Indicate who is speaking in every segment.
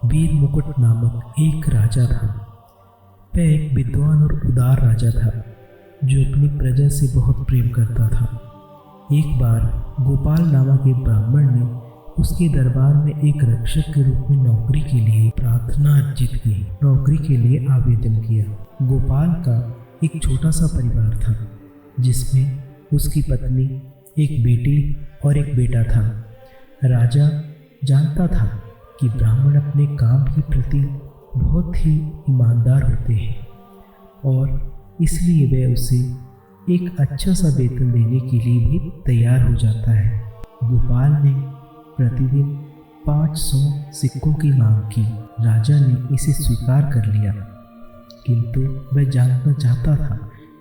Speaker 1: वीर मुकुट नामक एक राजा था। वह एक विद्वान और उदार राजा था जो अपनी प्रजा से बहुत प्रेम करता था। एक बार गोपाल नामक एक ब्राह्मण ने उसके दरबार में एक रक्षक के रूप में नौकरी के लिए प्रार्थना अर्जित की। नौकरी के लिए आवेदन किया। गोपाल का एक छोटा सा परिवार था जिसमें उसकी पत्नी, एक बेटी और एक बेटा था। राजा जानता था कि ब्राह्मण अपने काम के प्रति बहुत ही ईमानदार होते हैं और इसलिए वह उसे एक अच्छा सा वेतन देने के लिए भी तैयार हो जाता है। गोपाल ने प्रतिदिन 500 सिक्कों की मांग की। राजा ने इसे स्वीकार कर लिया, किंतु वह जानना चाहता था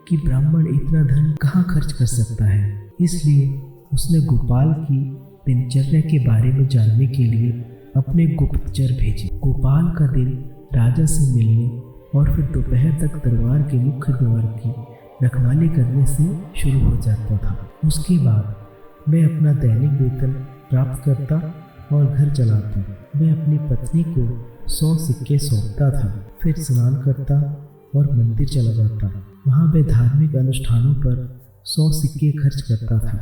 Speaker 1: कि ब्राह्मण इतना धन कहाँ खर्च कर सकता है। इसलिए उसने गोपाल की दिनचर्या के बारे में जानने के लिए अपने गुप्तचर भेजे। गोपाल का दिन राजा से मिलने और फिर दोपहर तक दरबार के मुख्य द्वार की रखवाली करने से शुरू हो जाता था। उसके बाद वह अपना दैनिक वेतन प्राप्त करता और घर चलाता। वह अपनी पत्नी को 100 सिक्के सौंपता था, फिर स्नान करता और मंदिर चला जाता। वहाँ वह धार्मिक अनुष्ठानों पर 100 सिक्के खर्च करता था।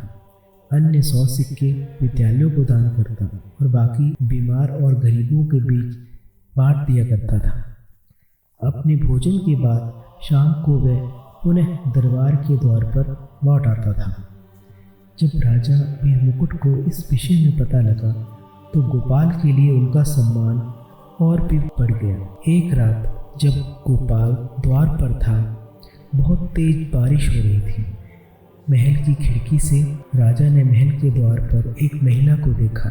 Speaker 1: अन्य 100 सिक्के विद्यालयों को दान करता और बाकी बीमार और गरीबों के बीच बांट दिया करता था। अपने भोजन के बाद शाम को वह पुनः दरबार के द्वार पर लौट आता था। जब राजा वीर मुकुट को इस विषय में पता लगा तो गोपाल के लिए उनका सम्मान और भी बढ़ गया। एक रात जब गोपाल द्वार पर था, बहुत तेज बारिश हो रही थी। महल की खिड़की से राजा ने महल के द्वार पर एक महिला को देखा।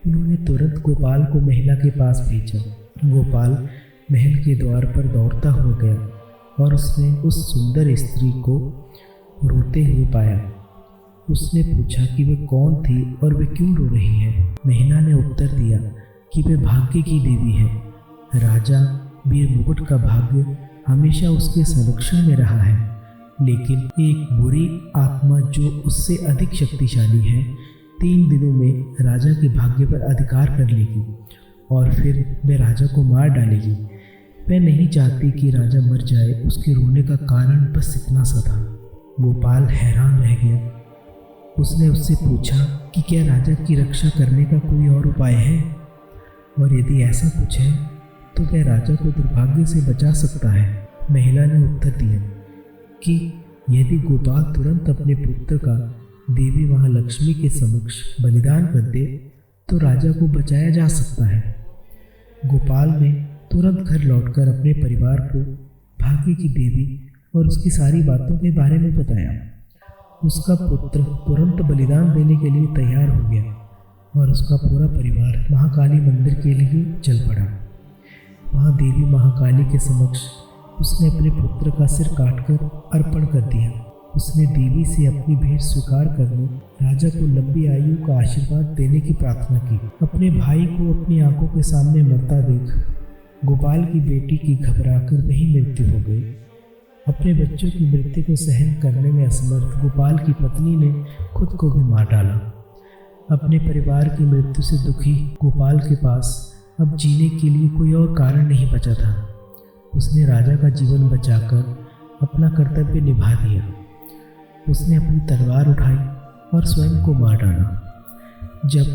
Speaker 1: उन्होंने तुरंत गोपाल को महिला के पास भेजा। गोपाल महल के द्वार पर दौड़ता हुआ गया और उसने उस सुंदर स्त्री को रोते हुए पाया। उसने पूछा कि वे कौन थी और वे क्यों रो रही है। महिला ने उत्तर दिया कि वे भाग्य की देवी है। राजा वीर मुकुट का भाग्य हमेशा उसके संरक्षण में रहा है, लेकिन एक बुरी आत्मा जो उससे अधिक शक्तिशाली है 3 दिनों में राजा के भाग्य पर अधिकार कर लेगी और फिर वह राजा को मार डालेगी। वह नहीं चाहती कि राजा मर जाए। उसके रोने का कारण बस इतना सा था। गोपाल हैरान रह गया। उसने उससे पूछा कि क्या राजा की रक्षा करने का कोई और उपाय है, और यदि ऐसा कुछ है तो वह राजा को दुर्भाग्य से बचा सकता है। महिला ने उत्तर दिया कि यदि गोपाल तुरंत अपने पुत्र का देवी महालक्ष्मी के समक्ष बलिदान कर दे तो राजा को बचाया जा सकता है। गोपाल ने तुरंत घर लौटकर अपने परिवार को भाग्य की देवी और उसकी सारी बातों के बारे में बताया। उसका पुत्र तुरंत बलिदान देने के लिए तैयार हो गया और उसका पूरा परिवार महाकाली मंदिर के लिए चल पड़ा। वहाँ देवी महाकाली के समक्ष उसने अपने पुत्र का सिर काटकर अर्पण कर दिया। उसने देवी से अपनी भेंट स्वीकार करने राजा को लंबी आयु का आशीर्वाद देने की प्रार्थना की। अपने भाई को अपनी आंखों के सामने मरता देख गोपाल की बेटी की घबराकर वहीं मृत्यु हो गई। अपने बच्चों की मृत्यु को सहन करने में असमर्थ गोपाल की पत्नी ने खुद को भी मार डाला। अपने परिवार की मृत्यु से दुखी गोपाल के पास अब जीने के लिए कोई और कारण नहीं बचा था। उसने राजा का जीवन बचाकर अपना कर्तव्य निभा दिया। उसने अपनी तलवार उठाई और स्वयं को मार डाला। जब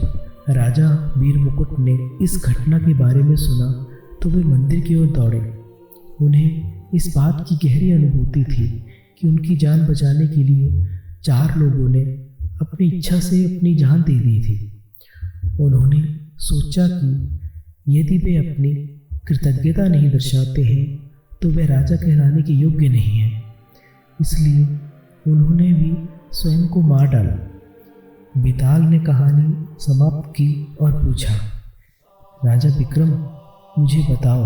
Speaker 1: राजा वीर मुकुट ने इस घटना के बारे में सुना तो वे मंदिर की ओर दौड़े। उन्हें इस बात की गहरी अनुभूति थी कि उनकी जान बचाने के लिए 4 लोगों ने अपनी इच्छा से अपनी जान दे दी थी। उन्होंने सोचा कि यदि वे अपनी कृतज्ञता नहीं दर्शाते हैं तो वे राजा कहलाने के योग्य नहीं हैं। इसलिए उन्होंने भी स्वयं को मार डाला। बेताल ने कहानी समाप्त की और पूछा, राजा विक्रम, मुझे बताओ,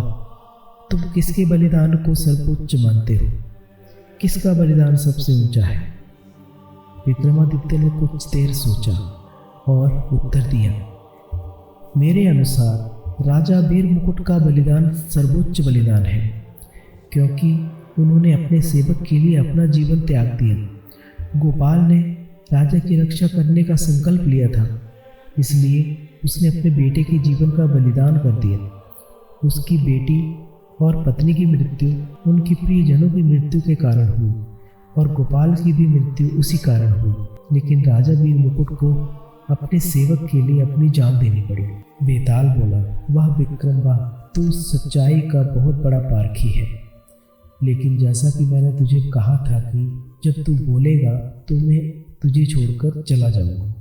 Speaker 1: तुम किसके बलिदान को सर्वोच्च मानते हो? किसका बलिदान सबसे ऊंचा है? विक्रमादित्य ने कुछ देर सोचा और उत्तर दिया, मेरे अनुसार राजा वीर मुकुट का बलिदान सर्वोच्च बलिदान है, क्योंकि उन्होंने अपने सेवक के लिए अपना जीवन त्याग दिया। गोपाल ने राजा की रक्षा करने का संकल्प लिया था, इसलिए उसने अपने बेटे के जीवन का बलिदान कर दिया। उसकी बेटी और पत्नी की मृत्यु उनके प्रियजनों की मृत्यु के कारण हुई और गोपाल की भी मृत्यु उसी कारण हुई। लेकिन राजा वीर मुकुट को अपने सेवक के लिए अपनी जान देनी पड़ी। बेताल बोला, वाह विक्रम वाह, तू सच्चाई का बहुत बड़ा पारखी है। लेकिन जैसा कि मैंने तुझे कहा था कि जब तू बोलेगा तो मैं तुझे छोड़कर चला जाऊंगा,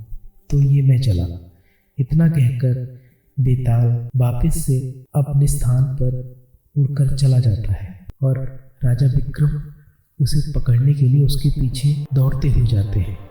Speaker 1: तो ये मैं चला। इतना कहकर बेताल वापस से अपने स्थान पर उड़कर चला जाता है और राजा विक्रम उसे पकड़ने के लिए उसके पीछे दौड़ते हुए जाते हैं।